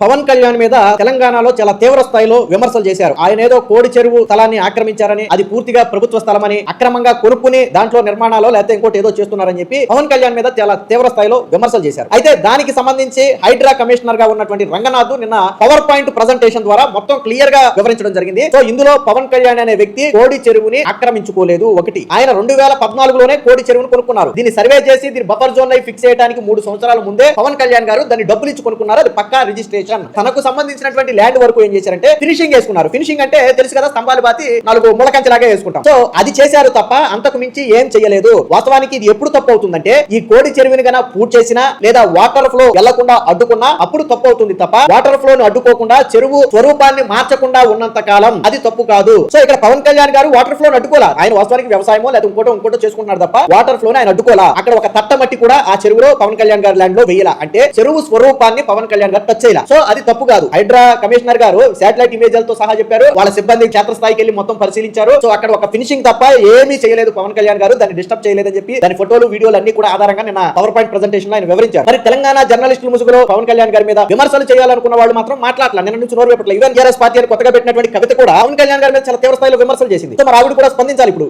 పవన్ కళ్యాణ్ మీద తెలంగాణలో చాలా తీవ్ర స్థాయిలో విమర్శలు చేశారు. ఆయన ఏదో కోడి చెరువు స్థలాన్ని ఆక్రమించారని, అది పూర్తిగా ప్రభుత్వ స్థలమని, అక్రమంగా కొనుక్కుని దాంట్లో నిర్మాణాలు లేకపోతే ఇంకోటి ఏదో చేస్తున్నారని చెప్పి పవన్ కళ్యాణ్ మీద చాలా తీవ్ర స్థాయిలో విమర్శలు చేశారు. అయితే దానికి సంబంధించి హైడ్రా కమిషనర్ గా ఉన్నటువంటి రంగనాథ్ నిన్న పవర్ పాయింట్ ప్రజెంటేషన్ ద్వారా మొత్తం క్లియర్ గా వివరించడం జరిగింది. సో ఇందులో పవన్ కళ్యాణ్ అనే వ్యక్తి కోడి చెరువుని ఆక్రమించుకోలేదు. ఒకటి, ఆయన 2014లోనే కోడి చెరువును కొనుక్కున్నారు. దీన్ని సర్వే చేసి దీని బఫర్ జోన్ లై ఫిక్స్ చేయడానికి 3 సంవత్సరాల ముందే పవన్ కళ్యాణ్ గారు దాన్ని డబ్బులు ఇచ్చి కొనుక్కున్నారు. అది పక్కా రిజిస్ట్రేషన్. తనకు సంబంధించినటువంటి ల్యాండ్ వరకు ఏం చేశారంటే ఫినిషింగ్ చేసుకున్నారు. ఫినిషింగ్ అంటే తెలుసు కదా, స్తంభాలు బాతి 4 ముళ్ళకంచెలాగా వేసుకుంటాం. సో అది చేశారు తప్ప అంతకు మించి ఏం చేయలేదు. వాస్తవానికి ఇది ఎప్పుడు తప్పు అవుతుందంటే, ఈ కోడి చెరువుని గన పూర్తి చేసినా లేదా వాటర్ ఫ్లో వెళ్లకుండా అడ్డుకున్నా అప్పుడు తప్పు అవుతుంది తప్ప, వాటర్ ఫ్లో ను అడ్డుకోకుండా చెరువు స్వరూపాన్ని మార్చకుండా ఉన్నంత కాలం అది తప్పు కాదు. సో ఇక్కడ పవన్ కళ్యాణ్ గారు వాటర్ ఫ్లో అడ్డుకోలా. ఆయన వాస్తవానికి వ్యవసాయమో లేదా ఇంకోటో చేసుకుంటున్నారు తప్ప వాటర్ ఫ్లో ఆయన అడ్డుకోలా. అక్కడ ఒక తట్ట మట్టి కూడా ఆ చెరువులో పవన్ కళ్యాణ్ గారి ల్యాండ్ లో వేయాల. అంటే చెరువు స్వరూపాన్ని పవన్ కళ్యాణ్ గారు టచ్ చేయాల. సో అది తప్పు కాదు. హైడ్రా కమిషనర్ గారు శాటిలైట్ ఇమేజ్లతో సహా చెప్పారు. వాళ్ళ సిబ్బంది క్షేత్రస్థాయికి వెళ్లి మొత్తం పరిశీలించారు. సో అక్కడ ఒక ఫినిషింగ్ తప్ప ఏమీ చేయలేదు పవన్ కళ్యాణ్ గారు. దాన్ని డిస్టర్బ్ చేయలేదని చెప్పి దాని ఫోటోలు వీడియోలు అన్ని కూడా ఆధారంగా నిన్న పవర్ పాయింట్ ప్రెజెంటేషన్ లో ఆయన వివరించారు. మరి తెలంగాణ జర్నలిస్టుల ముసుగులో పవన్ కళ్యాణ్ గారి మీద విమర్శలు చేయాలనుకున్న వాళ్ళు మాత్రం మాట్లాడలా. నిన్న నుంచి నోరు పెట్టలేదు. ఈవెన్ టీఆర్ఎస్ పార్టీ అని కొత్తగా పెట్టినటువంటి కవిత కూడా పవన్ కళ్యాణ్ గారి మీద చాలా తీవ్ర స్థాయిలో విమర్శలు చేసింది. సో మరి ఆవిడ కూడా స్పందించాలి ఇప్పుడు.